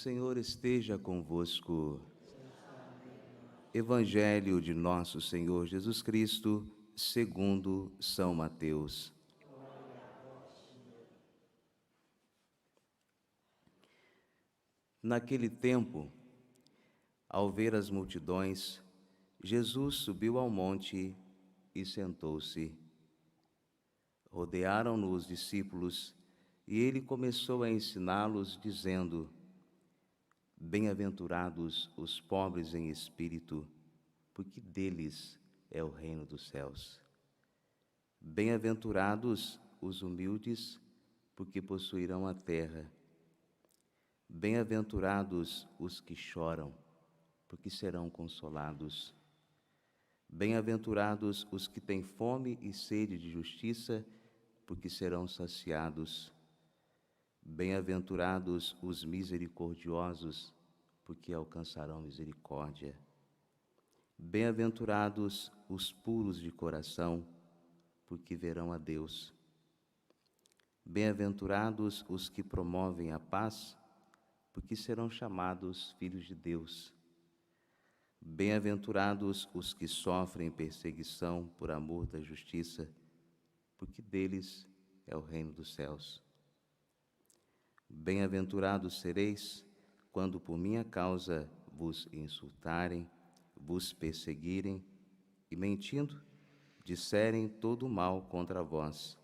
Senhor esteja convosco. Evangelho de nosso Senhor Jesus Cristo, segundo São Mateus. Naquele tempo, ao ver as multidões, Jesus subiu ao monte e sentou-se. Rodearam-no os discípulos e ele começou a ensiná-los, dizendo: Bem-aventurados os pobres em espírito, porque deles é o reino dos céus. Bem-aventurados os humildes, porque possuirão a terra. Bem-aventurados os que choram, porque serão consolados. Bem-aventurados os que têm fome e sede de justiça, porque serão saciados. Bem-aventurados os misericordiosos, porque alcançarão misericórdia. Bem-aventurados os puros de coração, porque verão a Deus. Bem-aventurados os que promovem a paz, porque serão chamados filhos de Deus. Bem-aventurados os que sofrem perseguição por amor da justiça, porque deles é o reino dos céus. Bem-aventurados sereis, quando por minha causa vos insultarem, vos perseguirem e, mentindo, disserem todo o mal contra vós.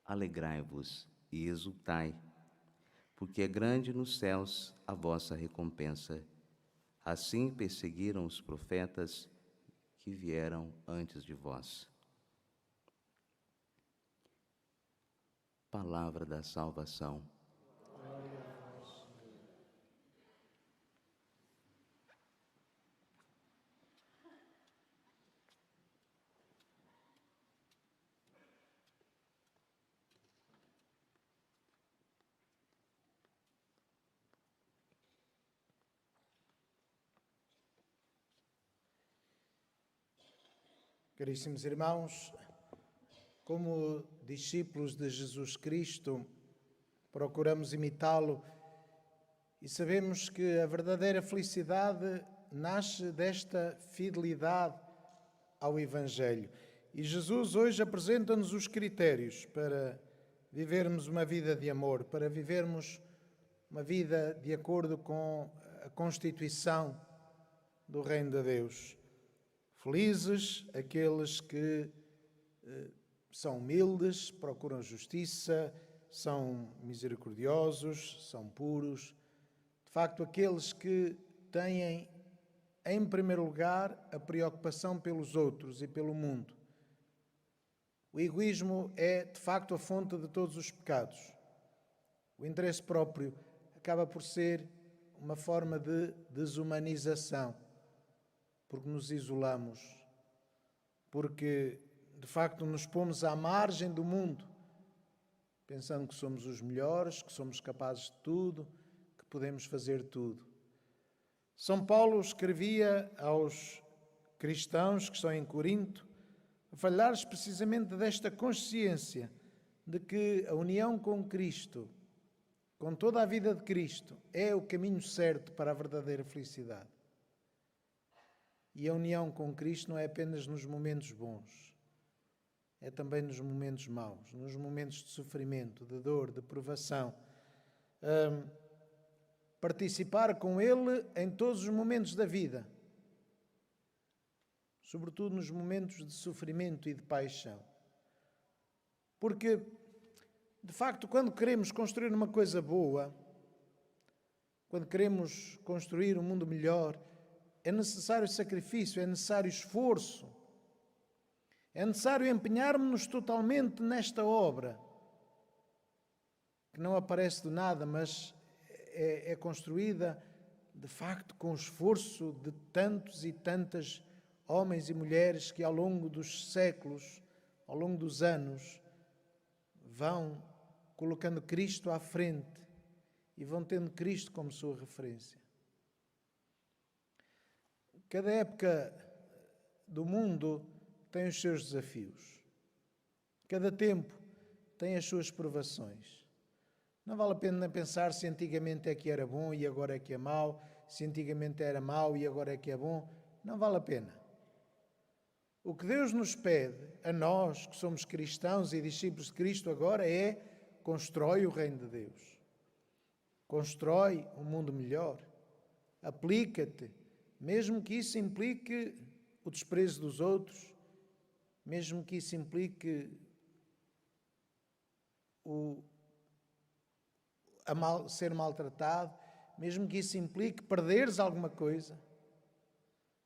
Alegrai-vos e exultai, porque é grande nos céus a vossa recompensa. Assim perseguiram os profetas que vieram antes de vós. Palavra da salvação. Glória a vós, Senhor. Caríssimos irmãos, como discípulos de Jesus Cristo, procuramos imitá-lo e sabemos que a verdadeira felicidade nasce desta fidelidade ao Evangelho. E Jesus hoje apresenta-nos os critérios para vivermos uma vida de amor, para vivermos uma vida de acordo com a Constituição do Reino de Deus. Felizes aqueles que são humildes, procuram justiça, são misericordiosos, são puros. De facto, aqueles que têm, em primeiro lugar, a preocupação pelos outros e pelo mundo. O egoísmo é, de facto, a fonte de todos os pecados. O interesse próprio acaba por ser uma forma de desumanização, porque nos isolamos, porque, de facto, nos pomos à margem do mundo, pensando que somos os melhores, que somos capazes de tudo, que podemos fazer tudo. São Paulo escrevia aos cristãos que estão em Corinto a falar-lhes precisamente desta consciência de que a união com Cristo, com toda a vida de Cristo, é o caminho certo para a verdadeira felicidade. E a união com Cristo não é apenas nos momentos bons, é também nos momentos maus, nos momentos de sofrimento, de dor, de provação. Participar com Ele em todos os momentos da vida, sobretudo nos momentos de sofrimento e de paixão. Porque, de facto, quando queremos construir uma coisa boa, quando queremos construir um mundo melhor, é necessário sacrifício, é necessário esforço, é necessário empenharmos-nos totalmente nesta obra, que não aparece do nada, mas é construída, de facto, com o esforço de tantos e tantas homens e mulheres que, ao longo dos séculos, ao longo dos anos, vão colocando Cristo à frente e vão tendo Cristo como sua referência. Cada época do mundo tem os seus desafios. Cada tempo tem as suas provações. Não vale a pena pensar se antigamente é que era bom e agora é que é mau, se antigamente era mau e agora é que é bom. Não vale a pena. O que Deus nos pede, a nós que somos cristãos e discípulos de Cristo agora, é: constrói o reino de Deus. Constrói um mundo melhor. Aplica-te, mesmo que isso implique o desprezo dos outros, mesmo que isso implique ser maltratado, mesmo que isso implique perderes alguma coisa,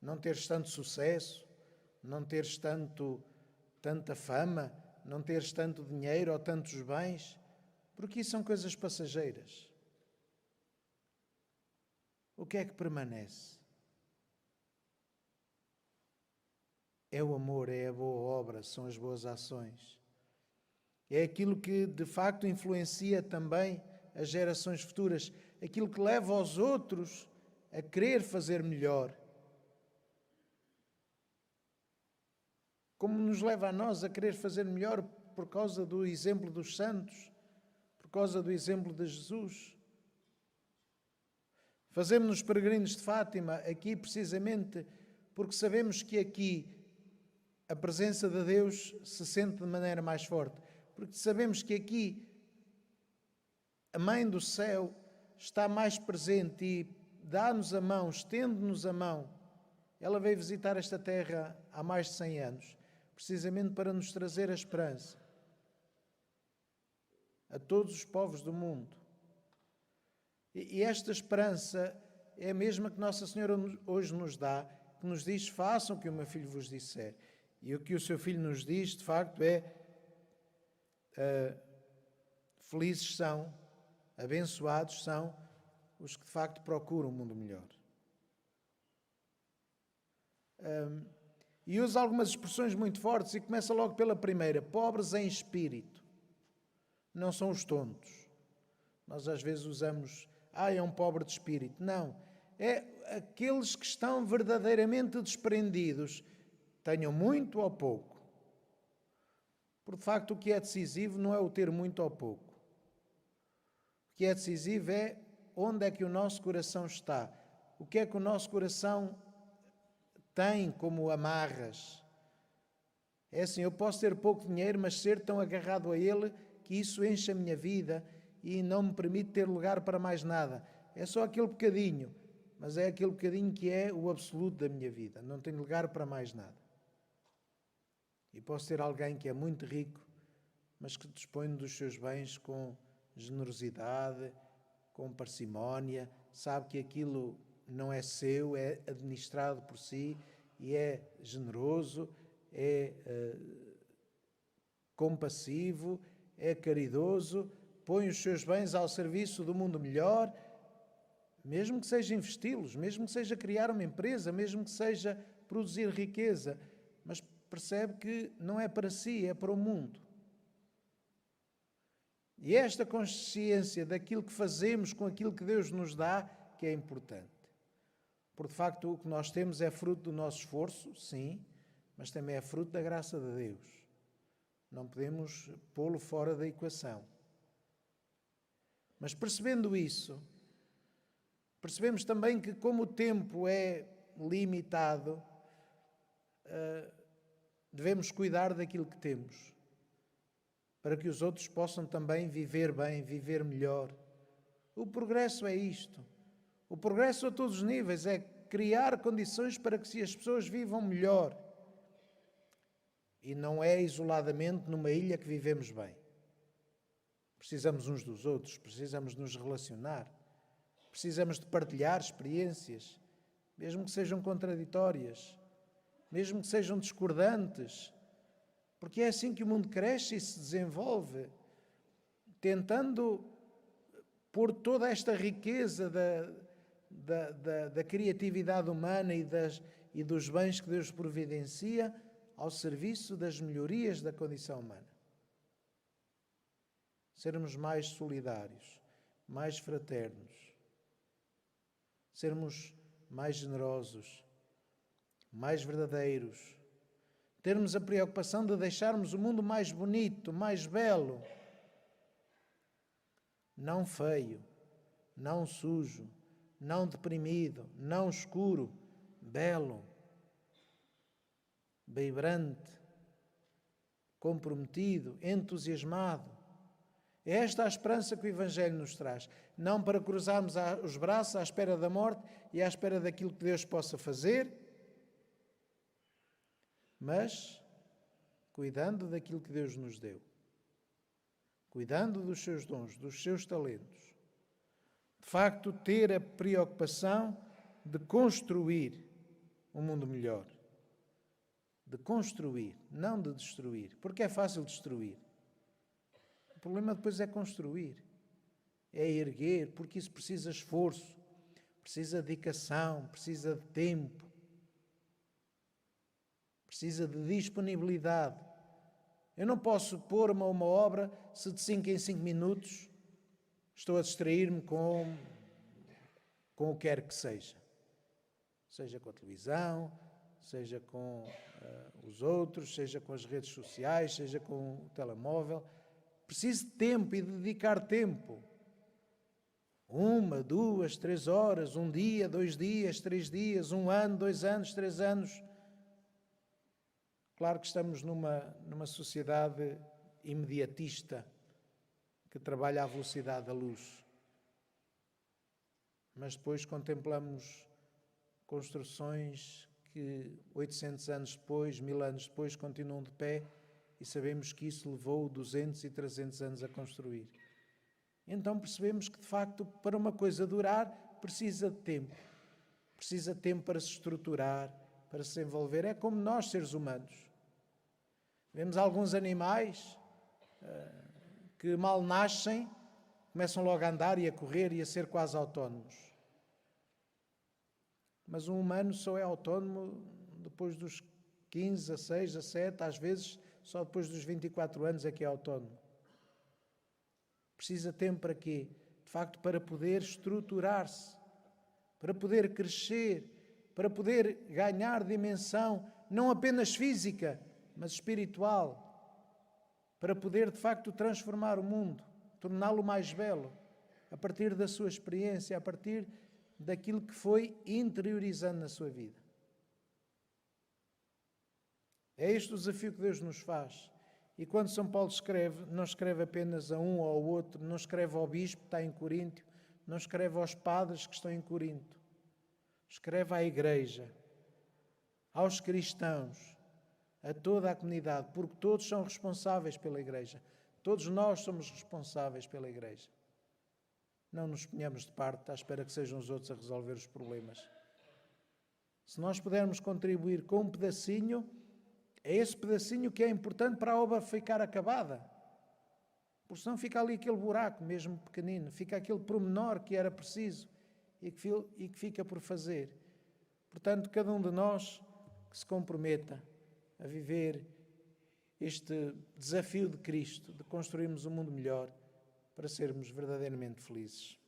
não teres tanto sucesso, não teres tanta fama, não teres tanto dinheiro ou tantos bens, porque isso são coisas passageiras. O que é que permanece? É o amor, é a boa obra, são as boas ações. É aquilo que de facto influencia também as gerações futuras, aquilo que leva os outros a querer fazer melhor. Como nos leva a nós a querer fazer melhor por causa do exemplo dos santos, por causa do exemplo de Jesus. Fazemos-nos peregrinos de Fátima aqui precisamente porque sabemos que aqui a presença de Deus se sente de maneira mais forte. Porque sabemos que aqui a Mãe do Céu está mais presente e dá-nos a mão, estende-nos a mão. Ela veio visitar esta terra há mais de 100 anos, precisamente para nos trazer a esperança a todos os povos do mundo. E esta esperança é a mesma que Nossa Senhora hoje nos dá, que nos diz: façam o que o meu filho vos disser. E o que o seu filho nos diz, de facto, é: felizes são, abençoados são os que de facto procuram um mundo melhor. E usa algumas expressões muito fortes e começa logo pela primeira: pobres em espírito. Não são os tontos. Nós às vezes usamos: é um pobre de espírito. Não. É aqueles que estão verdadeiramente desprendidos, tenham muito ou pouco. Por de facto, o que é decisivo não é o ter muito ou pouco. O que é decisivo é onde é que o nosso coração está. O que é que o nosso coração tem como amarras. É assim: eu posso ter pouco dinheiro, mas ser tão agarrado a ele que isso enche a minha vida e não me permite ter lugar para mais nada. É só aquele bocadinho, mas é aquele bocadinho que é o absoluto da minha vida. Não tenho lugar para mais nada. E posso ser alguém que é muito rico, mas que dispõe dos seus bens com generosidade, com parcimónia, sabe que aquilo não é seu, é administrado por si e é generoso, é compassivo, é caridoso, põe os seus bens ao serviço do mundo melhor, mesmo que seja investi-los, mesmo que seja criar uma empresa, mesmo que seja produzir riqueza, mas percebe que não é para si, é para o mundo. E esta consciência daquilo que fazemos com aquilo que Deus nos dá, que é importante. Porque de facto o que nós temos é fruto do nosso esforço, sim, mas também é fruto da graça de Deus. Não podemos pô-lo fora da equação. Mas percebendo isso, percebemos também que como o tempo é limitado, devemos cuidar daquilo que temos, para que os outros possam também viver bem, viver melhor. O progresso é isto. O progresso a todos os níveis é criar condições para que as pessoas vivam melhor. E não é isoladamente numa ilha que vivemos bem. Precisamos uns dos outros, precisamos nos relacionar, precisamos de partilhar experiências, mesmo que sejam contraditórias, mesmo que sejam discordantes, porque é assim que o mundo cresce e se desenvolve, tentando pôr toda esta riqueza da criatividade humana e dos bens que Deus providencia ao serviço das melhorias da condição humana. Sermos mais solidários, mais fraternos, sermos mais generosos, mais verdadeiros, termos a preocupação de deixarmos o mundo mais bonito, mais belo. não feio, não sujo, não deprimido, não escuro, belo, vibrante, comprometido, entusiasmado. É esta a esperança que o Evangelho nos traz. Não para cruzarmos os braços à espera da morte e à espera daquilo que Deus possa fazer, mas cuidando daquilo que Deus nos deu. Cuidando dos seus dons, dos seus talentos. De facto, ter a preocupação de construir um mundo melhor. De construir, não de destruir. Porque é fácil destruir. O problema depois é construir. É erguer, porque isso precisa de esforço, precisa de dedicação, precisa de tempo, precisa de disponibilidade. Eu não posso pôr-me a uma obra se de 5 em 5 minutos estou a distrair-me com o que quer que seja. Seja com a televisão, seja com os outros, seja com as redes sociais, seja com o telemóvel. Preciso de tempo e de dedicar tempo. 1, 2, 3 horas, 1 dia, 2 dias, 3 dias, 1 ano, 2 anos, 3 anos. Claro que estamos numa sociedade imediatista que trabalha à velocidade da luz. Mas depois contemplamos construções que 800 anos depois, 1000 anos depois, continuam de pé e sabemos que isso levou 200 e 300 anos a construir. Então percebemos que, de facto, para uma coisa durar, precisa de tempo. Precisa de tempo para se estruturar, para se desenvolver. É como nós, seres humanos. Vemos alguns animais que mal nascem, começam logo a andar e a correr e a ser quase autónomos. Mas um humano só é autónomo depois dos 15, a 6, a 7, às vezes só depois dos 24 anos é que é autónomo. Precisa de tempo para quê? De facto, para poder estruturar-se, para poder crescer, para poder ganhar dimensão, não apenas física, mas espiritual, para poder, de facto, transformar o mundo, torná-lo mais belo, a partir da sua experiência, a partir daquilo que foi interiorizando na sua vida. É este o desafio que Deus nos faz. E quando São Paulo escreve, não escreve apenas a um ou ao outro, não escreve ao bispo que está em Coríntio, não escreve aos padres que estão em Corinto. Escreve à igreja, aos cristãos, a toda a comunidade, porque todos são responsáveis pela igreja. Todos nós somos responsáveis pela igreja. Não nos ponhamos de parte à espera que sejam os outros a resolver os problemas. Se nós pudermos contribuir com um pedacinho, é esse pedacinho que é importante para a obra ficar acabada. Porque senão fica ali aquele buraco, mesmo pequenino, fica aquele pormenor que era preciso e que fica por fazer. Portanto, cada um de nós que se comprometa a viver este desafio de Cristo, de construirmos um mundo melhor para sermos verdadeiramente felizes.